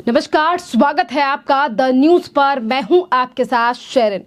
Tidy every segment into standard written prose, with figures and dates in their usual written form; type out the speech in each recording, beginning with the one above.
नमस्कार, स्वागत है आपका द न्यूज पर। मैं हूं आपके साथ शेरिन।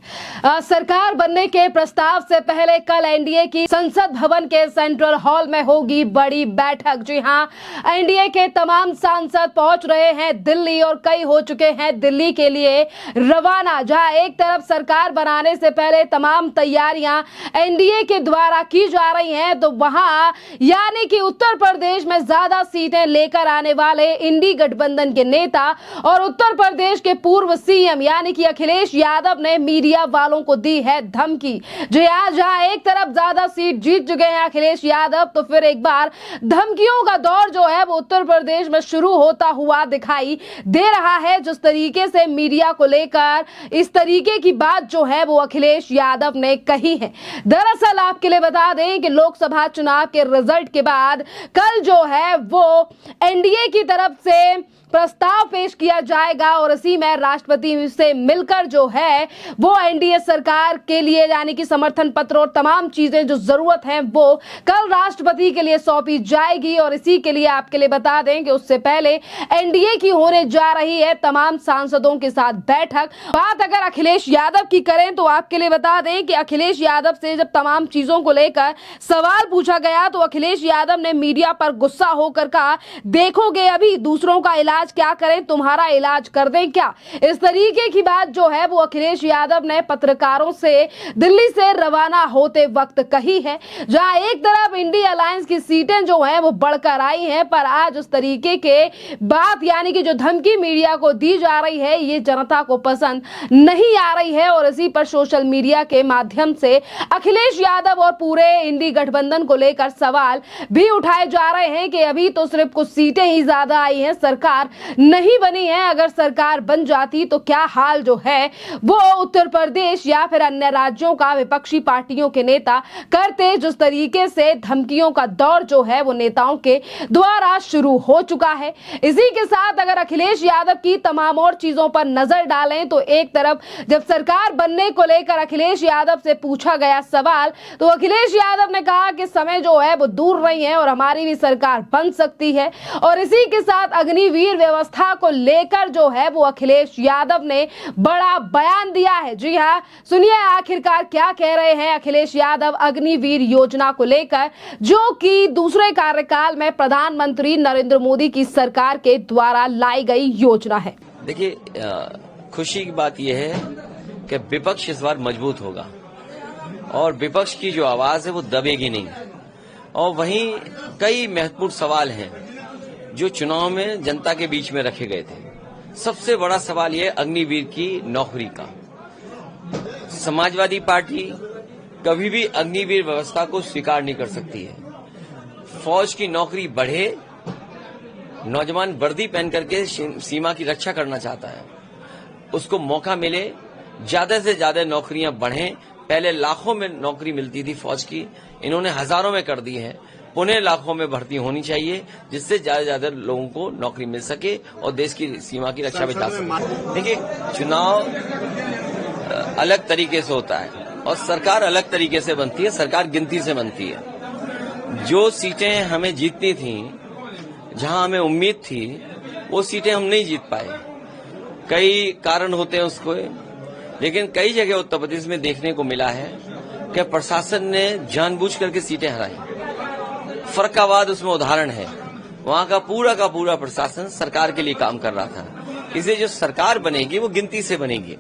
सरकार बनने के प्रस्ताव से पहले कल एनडीए की संसद भवन के सेंट्रल हॉल में होगी बड़ी बैठक। जी हां, एनडीए के तमाम सांसद पहुंच रहे हैं दिल्ली और कई हो चुके हैं दिल्ली के लिए रवाना। जहां एक तरफ सरकार बनाने से पहले तमाम तैयारियां एनडीए के द्वारा की जा रही हैं, तो वहां यानी कि उत्तर प्रदेश में ज्यादा सीटें लेकर आने वाले इंडी गठबंधन के नेता और उत्तर प्रदेश के पूर्व सीएम यानी कि अखिलेश यादव ने मीडिया वालों को दी है धमकी। जी हां, जहां एक तरफ ज्यादा सीट जीत चुके हैं अखिलेश यादव, तो फिर एक बार धमकियों का दौर जो है वो उत्तर प्रदेश में शुरू होता हुआ दिखाई दे रहा है। जिस तरीके से मीडिया को लेकर इस तरीके की बात जो है वो अखिलेश यादव ने कही है। दरअसल आपके लिए बता दें कि लोकसभा चुनाव के रिजल्ट के बाद कल जो है वो एनडीए की तरफ से प्रस्ताव पेश किया जाएगा और इसी में राष्ट्रपति से मिलकर जो है वो एनडीए सरकार के लिए यानी कि समर्थन पत्र और तमाम चीजें जो जरूरत है वो कल राष्ट्रपति के लिए सौंपी जाएगी। और इसी के लिए आपके लिए बता दें कि उससे पहले एनडीए की होने जा रही है तमाम सांसदों के साथ बैठक। बात अगर अखिलेश यादव की करें तो आपके लिए बता दें कि अखिलेश यादव से जब तमाम चीजों को लेकर सवाल पूछा गया तो अखिलेश यादव ने मीडिया पर गुस्सा होकर कहा, देखोगे अभी दूसरों का इलाज क्या करें, तुम्हारा इलाज कर दें क्या। इस तरीके की बात जो है वो अखिलेश यादव ने पत्रकारों से दिल्ली से रवाना होते वक्त कही है। जहां एक तरफ इंडी अलायंस की सीटें जो हैं वो बढ़कर आई हैं, पर आज उस तरीके के बात यानी कि जो धमकी मीडिया को दी जा रही है ये जनता को पसंद नहीं आ रही है। और इसी पर सोशल मीडिया के माध्यम से अखिलेश यादव और पूरे इंडी गठबंधन को लेकर सवाल भी उठाए जा रहे हैं कि अभी तो सिर्फ कुछ सीटें ही ज्यादा आई हैं, सरकार नहीं बनी है। अगर सरकार बन जाती तो क्या हाल जो है वो उत्तर प्रदेश या फिर अन्य राज्यों का विपक्षी पार्टियों के नेता करते। जिस तरीके से धमकियों का दौर जो है वो नेताओं के द्वारा शुरू हो चुका है। इसी के साथ अगर अखिलेश यादव की तमाम और चीजों पर नजर डालें तो एक तरफ जब सरकार बनने को लेकर अखिलेश यादव से पूछा गया सवाल तो अखिलेश यादव ने कहा कि समय जो है वो दूर नहीं है और हमारी भी सरकार बन सकती है। और इसी के साथ अग्निवीर व्यवस्था को लेकर जो है वो अखिलेश यादव ने बड़ा बयान दिया है। जी हां, सुनिए आखिरकार क्या कह रहे हैं अखिलेश यादव अग्निवीर योजना को लेकर, जो कि दूसरे कार्यकाल में प्रधानमंत्री नरेंद्र मोदी की सरकार के द्वारा लाई गई योजना है। देखिए, खुशी की बात यह है कि विपक्ष इस बार मजबूत होगा और विपक्ष की जो आवाज है वो दबेगी नहीं। और वहीं कई महत्वपूर्ण सवाल हैं जो चुनाव में जनता के बीच में रखे गए थे। सबसे बड़ा सवाल यह अग्निवीर की नौकरी का। समाजवादी पार्टी कभी भी अग्निवीर व्यवस्था को स्वीकार नहीं कर सकती है। फौज की नौकरी बढ़े, नौजवान वर्दी पहन करके सीमा की रक्षा करना चाहता है, उसको मौका मिले, ज्यादा से ज्यादा नौकरियां बढ़ें। पहले लाखों में नौकरी मिलती थी फौज की, इन्होंने हजारों में कर दी है। पुणे लाखों में भर्ती होनी चाहिए जिससे ज्यादा से ज्यादा लोगों को नौकरी मिल सके और देश की सीमा की रक्षा बचा सके। देखिए, चुनाव अलग तरीके से होता है और सरकार अलग तरीके से बनती है। सरकार गिनती से बनती है। जो सीटें हमें जीतनी थी, जहां हमें उम्मीद थी, वो सीटें हम नहीं जीत पाए। कई कारण होते हैं उसको, लेकिन कई जगह उत्तर प्रदेश में देखने को मिला है कि प्रशासन ने जानबूझ करके सीटें हराई। फरक्काबाद उसमें उदाहरण है। वहां का पूरा प्रशासन सरकार के लिए काम कर रहा था। इसलिए जो सरकार बनेगी वो गिनती से बनेगी।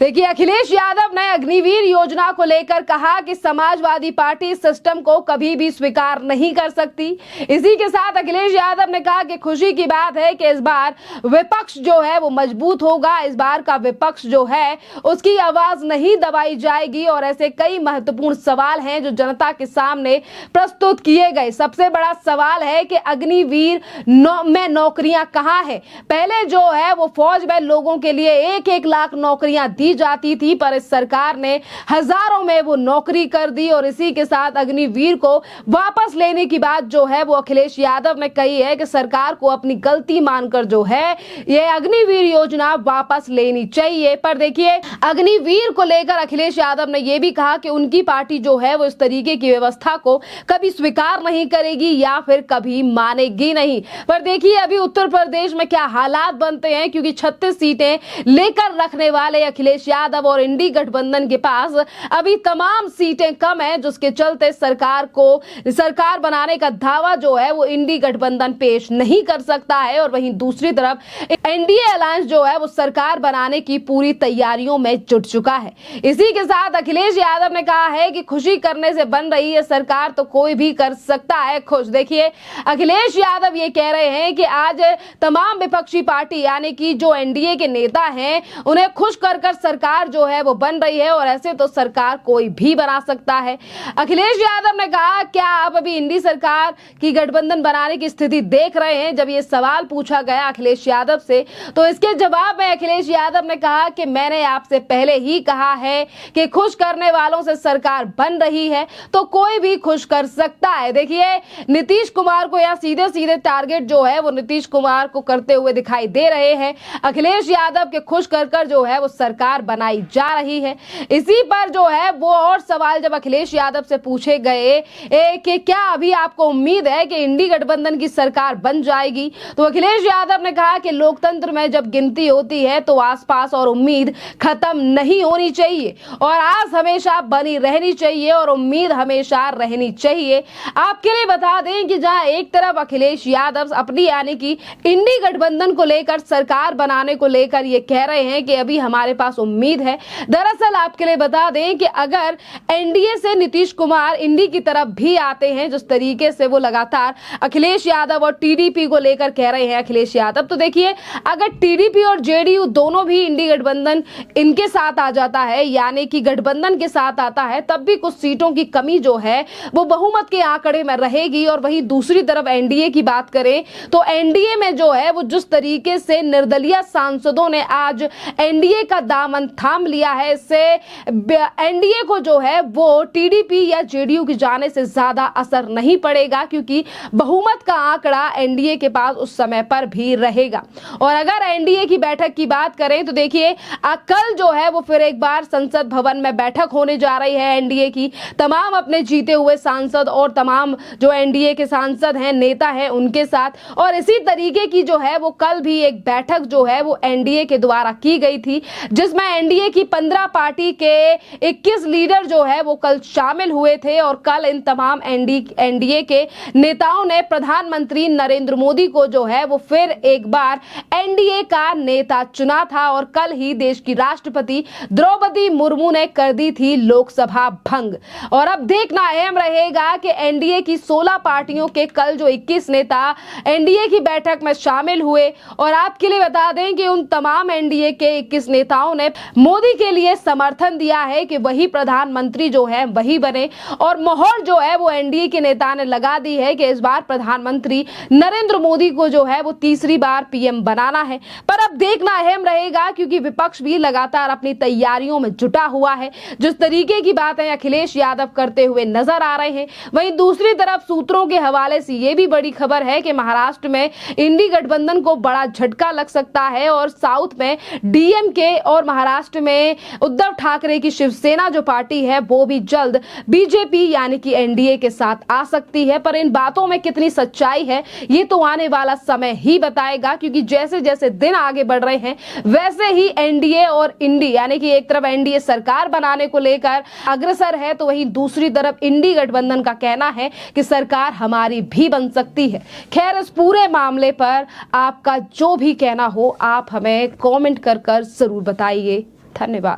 देखिए, अखिलेश यादव ने अग्निवीर योजना को लेकर कहा कि समाजवादी पार्टी सिस्टम को कभी भी स्वीकार नहीं कर सकती। इसी के साथ अखिलेश यादव ने कहा कि खुशी की बात है कि इस बार विपक्ष जो है वो मजबूत होगा। इस बार का विपक्ष जो है उसकी आवाज नहीं दबाई जाएगी। और ऐसे कई महत्वपूर्ण सवाल हैं जो जनता के सामने प्रस्तुत किए गए। सबसे बड़ा सवाल है कि अग्निवीर में नौकरियां कहां है। पहले जो है वो फौज में लोगों के लिए 1-1 लाख नौकरियां दी जाती थी, पर इस सरकार ने हजारों में वो नौकरी कर दी। और इसी के साथ अग्निवीर को वापस लेने की बात जो है वो अखिलेश यादव ने कही है कि सरकार को अपनी गलती मानकर जो है ये अग्निवीर योजना वापस लेनी चाहिए। पर देखिए, अग्निवीर को लेकर अखिलेश यादव ने यह भी कहा कि उनकी पार्टी जो है वो इस तरीके की व्यवस्था को कभी स्वीकार नहीं करेगी या फिर कभी मानेगी नहीं। पर देखिए, अभी उत्तर प्रदेश में क्या हालात बनते हैं, क्योंकि क्योंकि 36 सीटें लेकर रखने वाले अखिलेश यादव और इंडी गठबंधन के पास अभी तमाम सीटें कम है, जिसके चलते सरकार बनाने का दावा जो है वो इंडी गठबंधन पेश नहीं कर सकता है। और वहीं दूसरी तरफ एनडीए अलायंस जो है वो सरकार बनाने की पूरी तैयारियों में जुट चुका है। इसी के साथ अखिलेश यादव ने कहा है कि खुशी करने से बन रही है सरकार तो कोई भी कर सकता है खुश। देखिए, अखिलेश यादव ये कह रहे हैं कि आज तमाम विपक्षी पार्टी यानी कि जो एनडीए के नेता हैं उन्हें खुश कर सरकार जो है वो बन रही है और ऐसे तो सरकार कोई भी बना सकता है। अखिलेश यादव ने कहा, क्या आप अभी इंडी सरकार की गठबंधन बनाने की स्थिति देख रहे हैं? जब ये सवाल पूछा गया अखिलेश यादव से तो इसके जवाब में अखिलेश यादव ने कहा कि मैंने आपसे पहले ही कहा है कि खुश करने वालों से सरकार बन रही है तो कोई भी खुश कर सकता है। देखिए, नीतीश कुमार को या सीधे सीधे टारगेट जो है वो नीतीश कुमार को करते हुए दिखाई दे रहे हैं। अखिलेश यादव के खुश कर जो है वो सरकार बनाई जा रही है। इसी पर जो है वो और सवाल जब अखिलेश यादव से पूछे गए कि क्या अभी आपको उम्मीद है कि इंडी गठबंधन की सरकार बन जाएगी, तो अखिलेश यादव ने कहा कि लोकतंत्र में जब गिनती होती है तो आसपास और उम्मीद खत्म नहीं होनी चाहिए और आस हमेशा बनी रहनी चाहिए और उम्मीद हमेशा रहनी चाहिए। आपके लिए बता दें कि जहां एक तरफ अखिलेश यादव अपनी यानी कि इंडी गठबंधन को लेकर सरकार बनाने को लेकर ये कह रहे हैं कि अभी हमारे पास उम्मीद है, दरअसल आपके लिए बता दें कि अगर एनडीए से नीतीश कुमार इंडी की तरफ भी आते हैं जिस तरीके से वो लगातार अखिलेश यादव और टीडीपी को लेकर कह रहे हैं अखिलेश यादव, तो देखिए अगर टीडीपी और जेडीयू दोनों भी इंडी गठबंधन इनके साथ आ जाता है यानी कि गठबंधन के साथ आता है तब भी कुछ सीटों की कमी जो है वो बहुमत के आंकड़े में रहेगी। और वहीं दूसरी तरफ एनडीए की बात करें तो एनडीए में जो है वो जिस तरीके से निर्दलीय सांसदों ने आज एनडीए का दामन थाम लिया है, इससे एनडीए को जो है वो टीडीपी या जेडीयू की जाने से ज्यादा असर नहीं पड़ेगा क्योंकि बहुमत का आंकड़ा एनडीए के पास उस समय पर भी रहेगा। और अगर एनडीए की बैठक की बात करें तो देखिए कल जो है वो फिर एक बार संसद भवन में बैठक होने जा रही है एनडीए की, तमाम अपने जीते हुए सांसद और तमाम जो एनडीए के सांसद हैं नेता हैं उनके साथ। और इसी तरीके की जो है वो कल भी एक बैठक जो है वो एनडीए के द्वारा की गई थी जिसमें एनडीए की 15 पार्टी के 21 लीडर जो है वो कल शामिल हुए थे। और कल इन तमाम एनडीए के नेताओं ने प्रधानमंत्री नरेंद्र मोदी को जो है वो फिर एक बार एनडीए का नेता चुना था और कल ही देश की राष्ट्रपति द्रौपदी मुर्मू ने कर दी थी लोकसभा भंग। और अब देखना अहम रहेगा कि एनडीए की 16 पार्टियों के कल जो 21 नेता एनडीए की बैठक में शामिल हुए और आपके लिए बता दें कि उन तमाम एनडीए के 21 नेताओं ने मोदी के लिए समर्थन दिया है कि वही प्रधानमंत्री जो है वही बने। और मोहर जो है वो एनडीए के नेता ने लगा दी है कि इस बार प्रधानमंत्री नरेंद्र मोदी को जो है वो तीसरी बार पीएम बनाना है। पर अब देखना अहम रहेगा क्योंकि विपक्ष भी लगातार अपनी तैयारियों में जुटा हुआ है। जिस तरीके की बातें अखिलेश यादव करते हुए नजर आ रहे हैं, वहीं दूसरी तरफ सूत्रों के हवाले से ये भी बड़ी खबर है कि महाराष्ट्र में इंडी गठबंधन को बड़ा झटका लग सकता है और साउथ में डीएमके और महाराष्ट्र में उद्धव ठाकरे की शिवसेना जो पार्टी है वो भी जल्द बीजेपी यानी कि एनडीए के साथ आ सकती है। पर इन बातों में कितनी सच्चाई है ये तो आने वाला समय ही बताएगा क्योंकि जैसे जैसे दिन आगे बढ़ रहे हैं वैसे ही एनडीए और इंडी यानी कि एक तरफ एनडीए सरकार बनाने को लेकर अग्रसर है तो वहीं दूसरी तरफ इंडी गठबंधन का कहना है कि सरकार हमारी भी बन सकती है। खैर, इस पूरे मामले पर आपका जो भी कहना हो आप हमें कमेंट कर जरूर बताइए। धन्यवाद।